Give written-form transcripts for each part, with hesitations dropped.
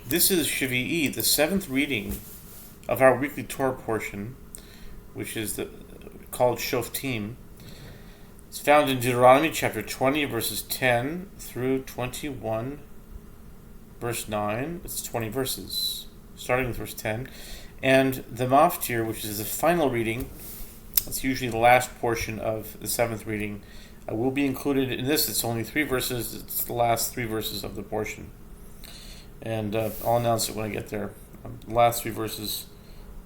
This is Shevii, the seventh reading of our weekly Torah portion, which is called Shoftim. It's found in Deuteronomy chapter 20, verses 10 through 21, verse 9. It's 20 verses, starting with verse 10. And the Maftir, which is the final reading, that's usually the last portion of the seventh reading, will be included in this. It's only 3 verses. It's the last 3 verses of the portion. And I'll announce it when I get there. The last 3 verses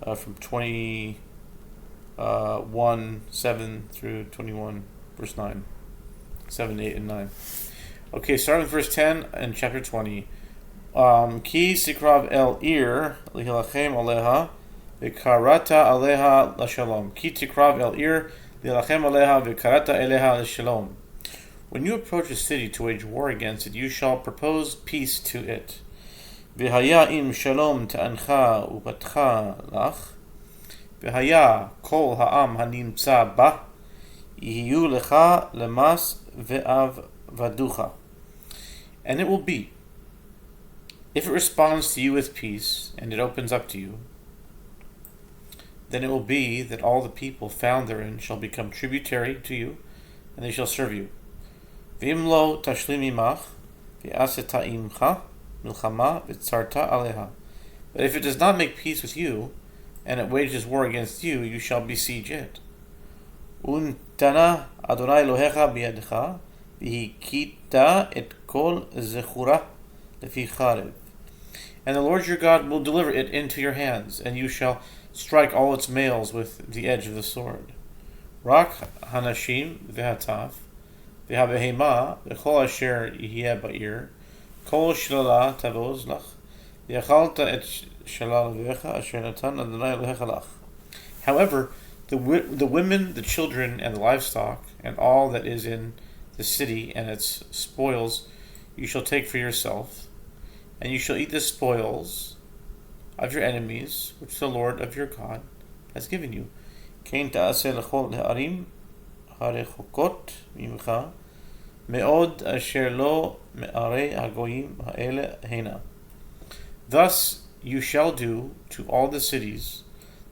from 21:7 through 21, verse 9. 7, 8, and 9. Okay, starting with verse 10 in chapter 20. Ki sikrav el ir lihilachem aleha v'karata aleha l'shalom. Ki sikrav el ir lihilachem aleha v'karata eleha l'shalom. When you approach a city to wage war against it, you shall propose peace to it. V'haya im shalom ta'ancha upatcha lach. V'haya kol ha'am hanimtza ba. Yiyu lecha lemas ve'avaducha. And it will be, if it responds to you with peace, and it opens up to you, then it will be that all the people found therein shall become tributary to you, and they shall serve you. V'im lo tashlim imach, v'aseta imcha, milchama v'tzarta aleha. But if it does not make peace with you, and it wages war against you, you shall besiege it. Untana Adonai Elohecha biyadcha, v'hikita et kol zechura lefi charev. And the Lord your God will deliver it into your hands, and you shall strike all its males with the edge of the sword. Rak hanashim v'hataf, v'habehema v'chol asher yihye ba'ir, kol shlala tavoz lach, v'yachalta et shalal v'echa asher natan Adonai Elohecha lach. However, the women, the children, and the livestock, and all that is in the city and its spoils, you shall take for yourself, and you shall eat the spoils of your enemies, which the Lord of your God has given you. Kein ta'aseh lechol ha'arim harechokot mimcha, me'od asher lo me'arei hagoyim ha'ele hena. Thus you shall do to all the cities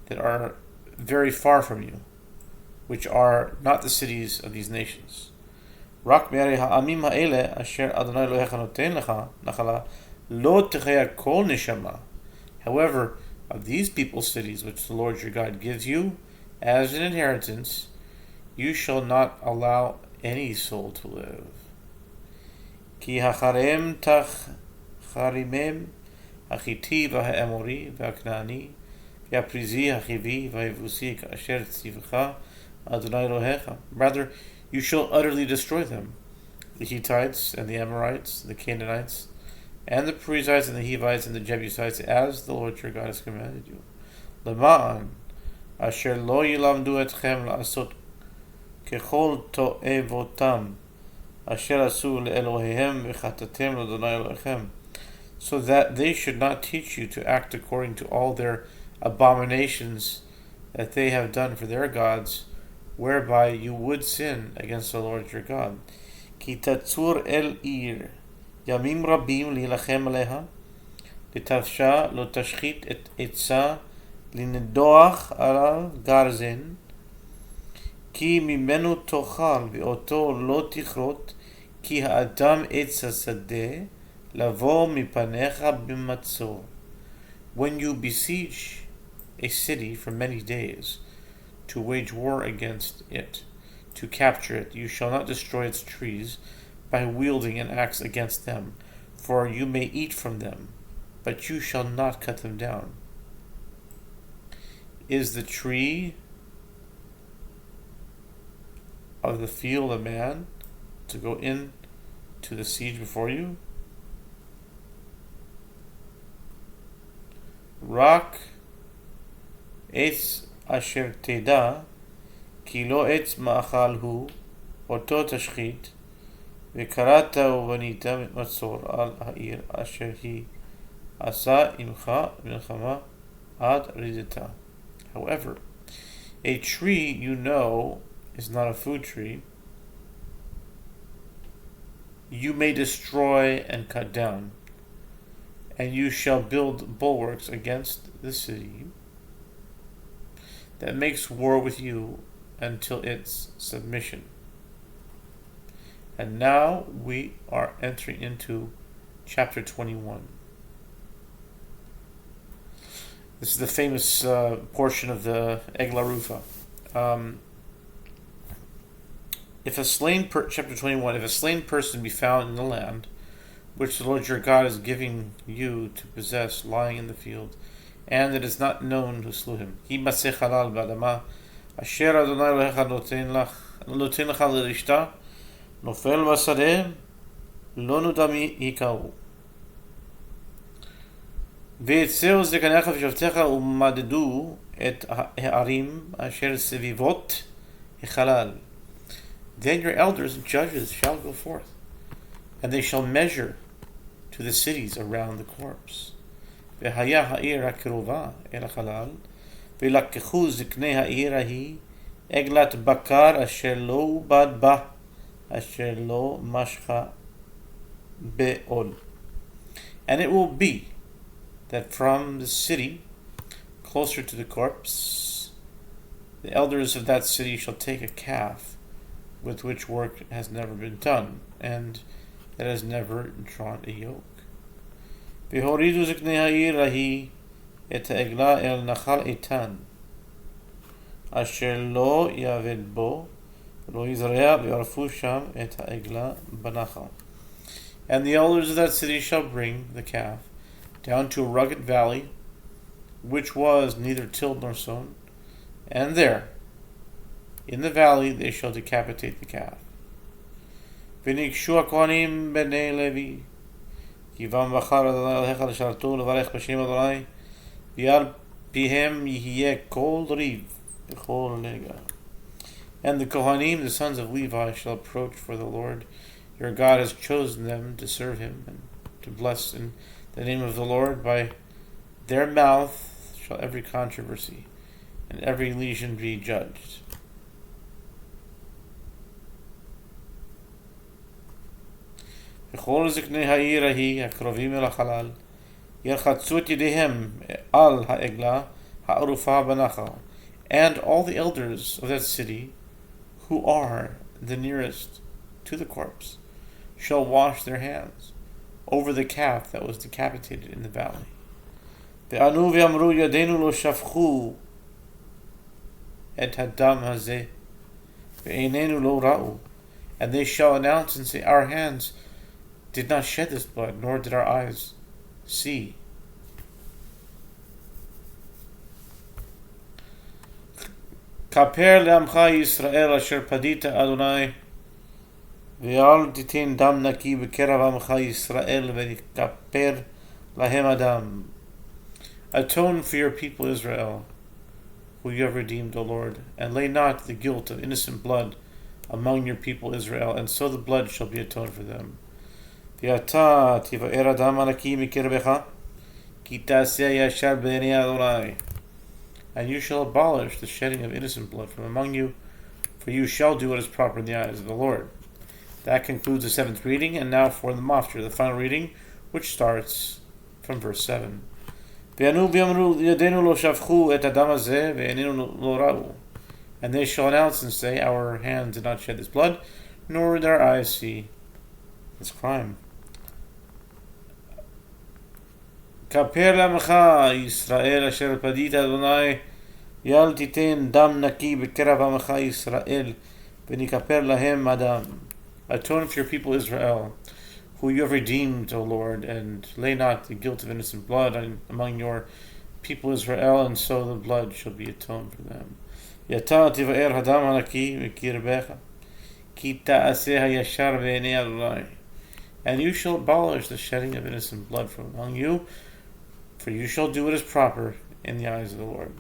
that are very far from you, which are not the cities of these nations. Rak me'arei ha'amim ha'ele asher Adonai Elohecha noten lecha nachala lo techea kol neshama. However, of these people's cities which the Lord your God gives you as an inheritance, you shall not allow any soul to live. Ki hacharem tach charimem hachiti v'ha'emori v'ha'knani v'ha'prizi ha'chivi v'ha'yevusi ka'asher tzivcha Adonai Elohecha. Rather, you shall utterly destroy them, the Hittites and the Amorites, the Canaanites, and the Perizzites and the Hivites and the Jebusites, as the Lord your God has commanded you. Lema'an asher lo yilamdu etchem la'asot kechol to'evotam asher asu le'elohehem v'chatatem l'Adonai Elohechem, so that they should not teach you to act according to all their abominations that they have done for their gods, whereby you would sin against the Lord your God. Ki tatzur el ir ימים רבים להילחם עליה, לתבשה לא תשחית את עצה לנדוח עליו גרזן, כי ממנו תאכל ואותו לא תכרות, כי האדם עץ השדה לבוא מפניך במצור. When you besiege a city for many days, to wage war against it, to capture it, you shall not destroy its trees by wielding an axe against them, for you may eat from them, but you shall not cut them down. Is the tree of the field a man to go in to the siege before you? Rak etz asher teda, ki lo etz ma'achal hu, oto tashchit, וקראת ובנית מצור על העיר אשר היא עשה עמך מלחמה עד רדתה. However, a tree you know is not a food tree, you may destroy and cut down, and you shall build bulwarks against the city that makes war with you until its submission. And now we are entering into chapter 21. This is the famous portion of the Egla Rufa. Chapter 21, if a slain person be found in the land, which the Lord your God is giving you to possess, lying in the field, and it is not known who slew him, יימצא חלל באדמה, אשר אדוני אלוהיך נותן לך לרשתה, נופל בשדה, לא נודע מי היכהו. ויצאו זקניך ושבטיך ומדדו את הערים אשר סביבות החלל. Then your elders and judges shall go forth, and they shall measure to the cities around the corpse. והיה העיר הקרובה אל החלל, וילקחו זקני העיר ההיא עגלת בקר אשר לא עובד בה, אשר לא משכה בעול. And it will be that from the city closer to the corpse, the elders of that city shall take a calf with which work has never been done, and that has never drawn a yoke. והורידו זקני העיר ההיא את העגלה אל נחל איתן, אשר לא יעבד בו, לא יזרע, ויערפו שם את העגלה בנחל. And the elders of that city shall bring the calf down to a rugged valley, which was neither tilled nor sown, and there, in the valley, they shall decapitate the calf. וניגשו הכהנים בני לוי, כי בם בחר אדוני אלוהיך לשרתו ולברך בשם אדוני, ועל פיהם יהיה כל ריב וכל נגע. And the Kohanim, the sons of Levi, shall approach, for the Lord your God has chosen them to serve him and to bless in the name of the Lord. By their mouth shall every controversy and every lesion be judged. וכל זקני העיר ההיא הקרובים אל החלל ירחצו את ידיהם על העגלה הערופה בנחל. And all the elders of that city who are the nearest to the corpse shall wash their hands over the calf that was decapitated in the valley. וענו ואמרו ידינו לא שפכו את הדם הזה ועינינו לא ראו. And they shall announce and say, our hands did not shed this blood, nor did our eyes see. כפר לעמך ישראל אשר פדית אדוני, ואל תיתן דם נקי בקרב עמך ישראל, וכפר להם אדם. Atone for your people Israel, who you have redeemed, O Lord, and lay not the guilt of innocent blood among your people Israel, and so the blood shall be atoned for them. ואתה תבער אדם הנקי מקרבך, כי תעשה ישר בעיני אדוני. And you shall abolish the shedding of innocent blood from among you, for you shall do what is proper in the eyes of the Lord. That concludes the 7th reading, and now for the Maftir, the final reading, which starts from verse 7. וענו ואמרו ידינו לא שפכו את הדם הזה, ועינינו לא ראו. And they shall announce and say, our hands did not shed this blood, nor did our eyes see this crime. כפר לעמך ישראל אשר פדית אדוני, ואל תיתן דם נקי בקרב עמך ישראל, ונכפר להם אדם. Atone for your people Israel, who you have redeemed, O Lord, and lay not the guilt of innocent blood among your people Israel, and so the blood shall be atoned for them. ואתה תבער הדם הנקי מקרבך, כי תעשה הישר בעיני אדוני. And you shall abolish the shedding of innocent blood from among you, for you shall do what is proper in the eyes of the Lord.